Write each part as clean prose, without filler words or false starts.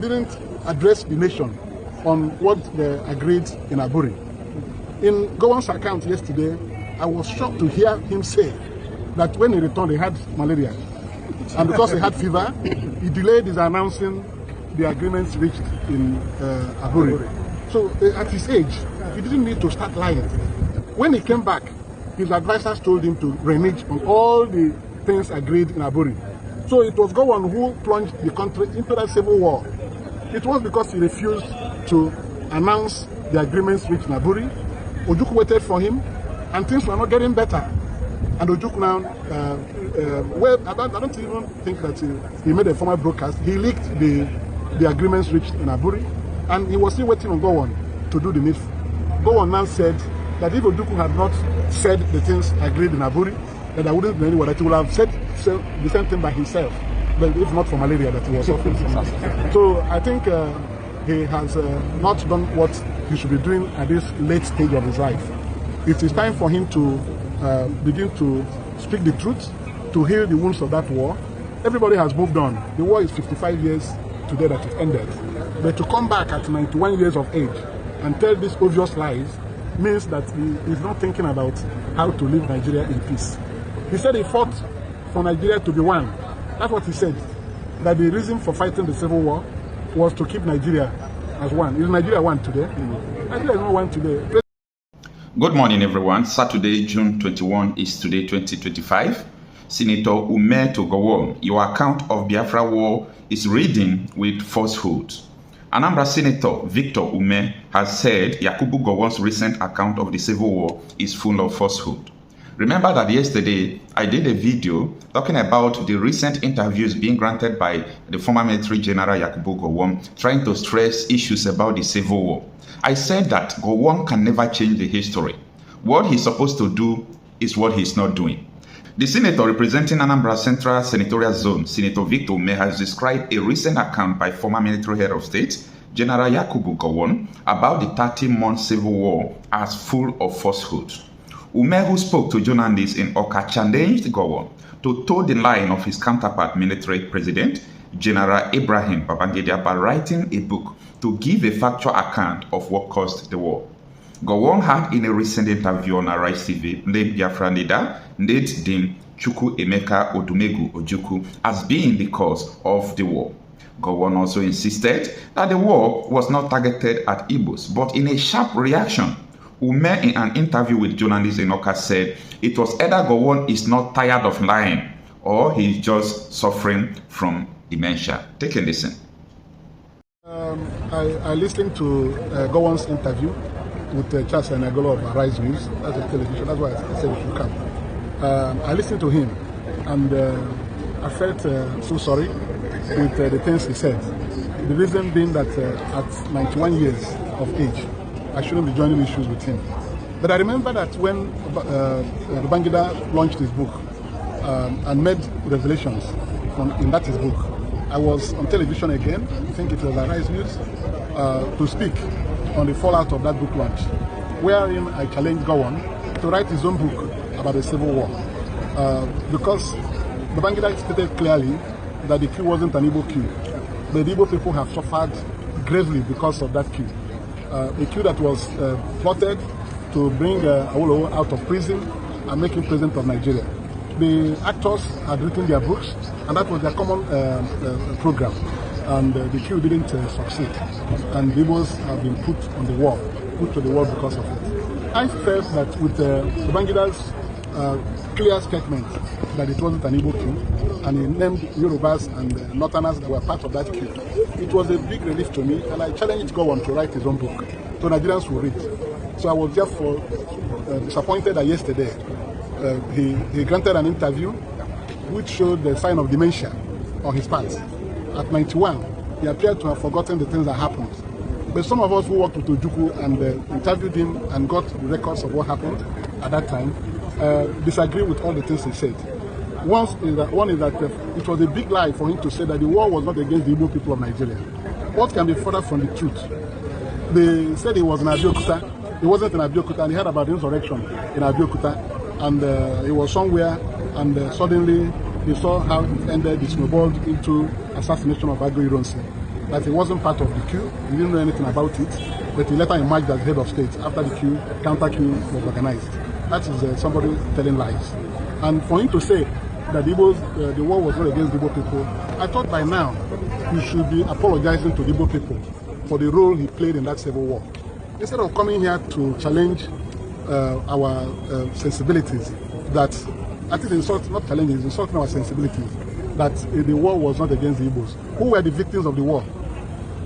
Didn't address the nation on what they agreed in Aburi. In Gowon's account yesterday, I was shocked to hear him say that when he returned, he had malaria. And because he had fever, he delayed his announcing the agreements reached in Aburi. So at his age, he didn't need to start lying. When he came back, his advisors told him to renege on all the things agreed in Aburi. So it was Gowon who plunged the country into that civil war. It was because he refused to announce the agreements reached in Aburi. Ojukwu waited for him, and things were not getting better. And Ojukwu now, I don't even think that he made a formal broadcast. He leaked the agreements reached in Aburi, and he was still waiting on Gowon to do the needful. Gowon now said that if Ojukwu had not said the things agreed in Aburi, that there wouldn't be anyone, that he would have said the same thing by himself, but if not for malaria that he was suffering from. So I think he has not done what he should be doing at this late stage of his life. It is time for him to begin to speak the truth, to heal the wounds of that war. Everybody has moved on. The war is 55 years today that it ended. But to come back at 91 years of age and tell these obvious lies means that he is not thinking about how to live Nigeria in peace. He said he fought for Nigeria to be one. That's what he said. That the reason for fighting the civil war was to keep Nigeria as one. Is Nigeria one today? Nigeria is not one today. Good morning, everyone. Saturday, June 21 is today, 2025. Senator Umeh to Gowon. Your account of Biafra war is Ridden with falsehood. Anambra Senator Victor Umeh has said Yakubu Gowon's recent account of the civil war is full of falsehood. Remember that yesterday I did a video talking about the recent interviews being granted by the former military general Yakubu Gowon, trying to stress issues about the civil war. I said that Gowon can never change the history. What he's supposed to do is what he's not doing. The senator representing Anambra Central Senatorial Zone, Senator Victor Umeh, has described a recent account by former military head of state, General Yakubu Gowon, about the 30-month civil war as full of falsehood. Umeh, who spoke to journalists in Oka, challenged Gowon to toe the line of his counterpart military president, General Ibrahim Babangida, by writing a book to give a factual account of what caused the war. Gowon had in a recent interview on Arise TV blamed Biafra leader Nnamdi Chukwu Emeka Odumegu Ojukwu as being the cause of the war. Gowon also insisted that the war was not targeted at Igbos, but in a sharp reaction, Umeh, in an interview with journalists in Oka, said it was either Gowon is not tired of lying or he's just suffering from dementia. Take a listen. I listened to Gowon's interview with Charles Nagolo of Arise News. That's a television. That's why I said we should come. I listened to him, and I felt so sorry with the things he said. The reason being that at 91 years of age, I shouldn't be joining issues with him. But I remember that when Babangida launched his book and made revelations in that his book, I was on television again, I think it was Arise News, to speak on the fallout of that book launch, wherein I challenged Gowon to write his own book about the Civil War. Because Babangida stated clearly that the coup wasn't an Igbo coup. The Igbo people have suffered gravely because of that coup. A coup that was plotted to bring Awolowo out of prison and make him president of Nigeria. The actors had written their books, and that was their common program. And the coup didn't succeed. And the Igbos have been put to the wall because of it. I felt that with Babangida's clear statement that it wasn't an Igbo coup, and he named Yorubas and Northerners that were part of that coup, it was a big relief to me, and I challenged Gowon to write his own book, so Nigerians will read. So I was therefore disappointed that yesterday he granted an interview which showed the sign of dementia on his part. At 91, he appeared to have forgotten the things that happened. But some of us who worked with Ojukwu and interviewed him and got the records of what happened at that time disagree with all the things he said. One is that it was a big lie for him to say that the war was not against the Igbo people of Nigeria. What can be further from the truth? They said he was in Abeokuta. He wasn't in Abeokuta, and he heard about the insurrection in Abeokuta, and he was somewhere, and suddenly he saw how it ended, it snowballed into assassination of Agbo Ironsi. that he wasn't part of the coup, he didn't know anything about it, but he later emerged as head of state after the coup, counter-coup was organized. That is somebody telling lies. And for him to say that the war was not against the Igbo people, I thought by now he should be apologizing to the Igbo people for the role he played in that civil war. Instead of coming here to challenge our sensibilities, that I think not challenging, insulting our sensibilities, that the war was not against the Igbos. Who were the victims of the war?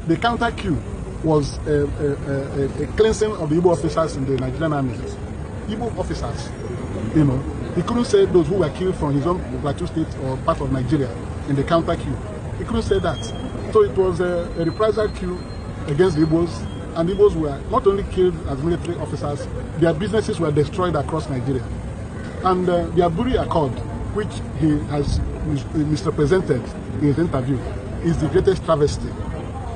The counter-coup was a cleansing of the Igbo officers in the Nigerian army. Igbo officers, you know, he couldn't say those who were killed from his own Plateau state or part of Nigeria in the counter-coup. He couldn't say that. So it was a reprisal coup against the Igbos, and the Igbos were not only killed as military officers, their businesses were destroyed across Nigeria. And the Aburi Accord, which he has misrepresented in his interview, is the greatest travesty.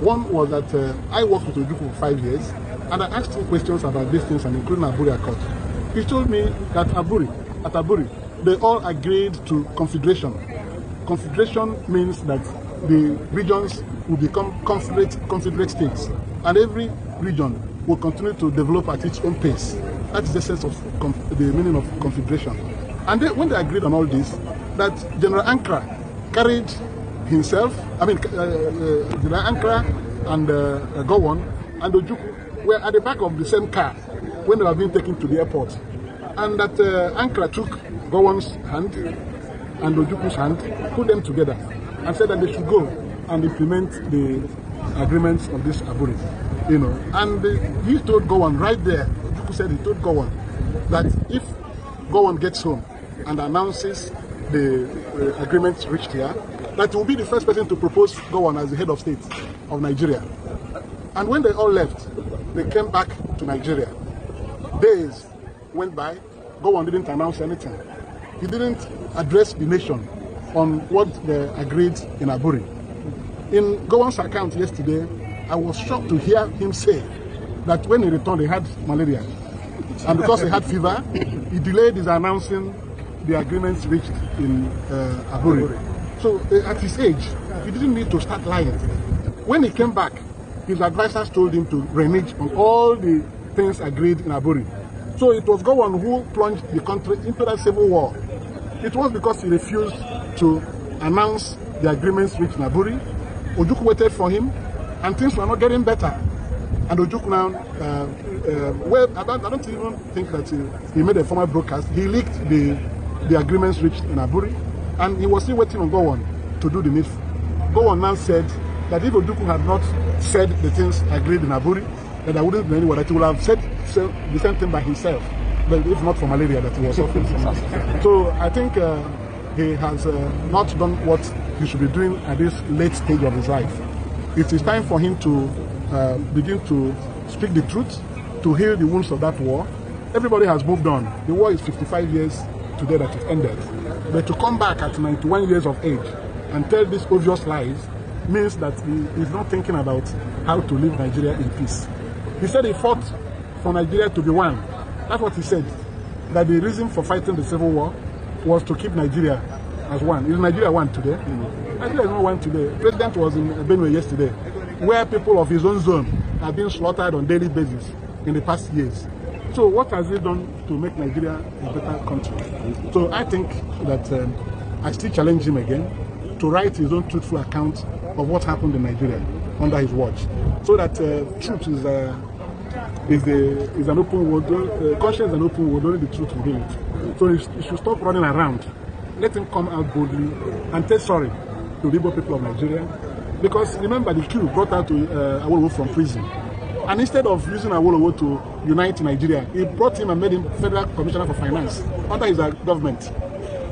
One was that I worked with Ojukwu for 5 years, and I asked him questions about these things, and including Aburi Accord. He told me that at Aburi, they all agreed to confederation. Confederation means that the regions will become confederate states, and every region will continue to develop at its own pace. That is the sense of the meaning of confederation. And when they agreed on all this, that General Ankara carried himself, General Ankara and Gowon and Ojukwu were at the back of the same car when they were being taken to the airport. And that Ankara took Gowon's hand and Ojukwu's hand, put them together, and said that they should go and implement the agreements of this Aburi. You know, and he told Gowon right there, Ojukwu said he told Gowon that if Gowon gets home and announces the agreements reached here, that he will be the first person to propose Gowon as the head of state of Nigeria. And when they all left, they came back to Nigeria. Days went by, Gowon didn't announce anything. He didn't address the nation on what they agreed in Aburi. In Gowon's account yesterday, I was shocked to hear him say that when he returned, he had malaria. And because he had fever, he delayed his announcing the agreements reached in Aburi. So at his age, he didn't need to start lying. When he came back, his advisors told him to renege on all the things agreed in Aburi. So it was Gowon who plunged the country into that civil war. It was because he refused to announce the agreements reached in Aburi. Ojukwu waited for him, and things were not getting better. And Ojukwu now, well, I don't even think that he made a formal broadcast. He leaked the agreements reached in Aburi, and he was still waiting on Gowon to do the needful. Gowon now said that if Ojukwu had not said the things agreed in Aburi, that I wouldn't be anywhere, that he would have said the same thing by himself, but if not for malaria that he was suffering from. So I think he has not done what he should be doing at this late stage of his life. It is time for him to begin to speak the truth, to heal the wounds of that war. Everybody has moved on. The war is 55 years today that it ended. But to come back at 91 years of age and tell these obvious lies means that he is not thinking about how to live Nigeria in peace. He said he fought for Nigeria to be one. That's what he said. That the reason for fighting the civil war was to keep Nigeria as one. Is Nigeria one today? Nigeria is not one today. The president was in Benue yesterday, where people of his own zone are being slaughtered on a daily basis in the past years. So what has he done to make Nigeria a better country? So I think that I still challenge him again to write his own truthful account of what happened in Nigeria under his watch, so that truth is an open word. Conscience is an open word. Only the truth will heal it. So he should stop running around. Let him come out boldly and say sorry to the Igbo people of Nigeria. Because remember, the coup brought out Awolowo from prison. And instead of using Awolowo to unite Nigeria, he brought him and made him Federal Commissioner for Finance under his government.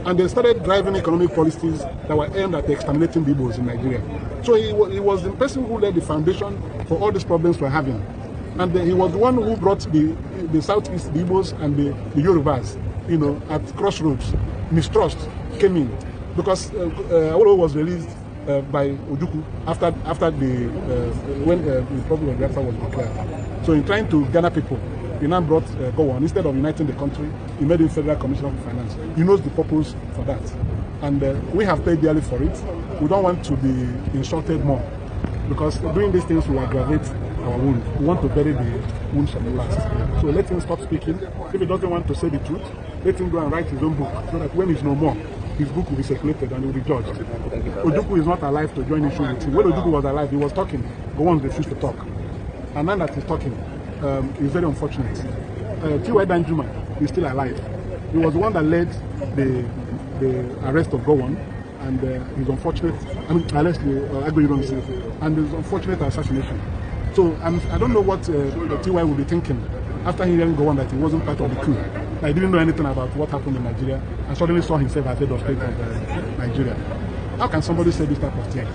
And they started driving economic policies that were aimed at exterminating the Igbos in Nigeria. So he was the person who laid the foundation for all these problems we're having. And he was the one who brought the Southeast, the Igbos and the Yorubas, you know, at crossroads. Mistrust came in because Awolowo was released by Ojukwu after when the Republic of Biafra was declared. So in trying to gather people, he now brought Gowon. Instead of uniting the country, he made him Federal Commissioner for Finance. He knows the purpose for that. And we have paid dearly for it. We don't want to be insulted more. Because doing these things will aggravate our wound. We want to bury the wounds from the past. So let him stop speaking. If he doesn't want to say the truth, let him go and write his own book, so that when he's no more, his book will be circulated and he will be judged. Ojukwu is not alive to join issue with him. When Ojukwu was alive, he was talking. Gowon refused to talk. And now that he's talking, it's very unfortunate. T.Y. Danjuma is still alive. He was the one that led the arrest of Gowon, and his unfortunate, arrest and his unfortunate assassination. So I don't know what T.Y. will be thinking after hearing Gowon that he wasn't part of the coup. I didn't know anything about what happened in Nigeria, and suddenly saw himself as head of state of Nigeria. How can somebody say this type of thing?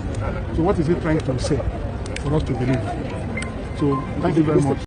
So what is he trying to say for us to believe? So thank you very much.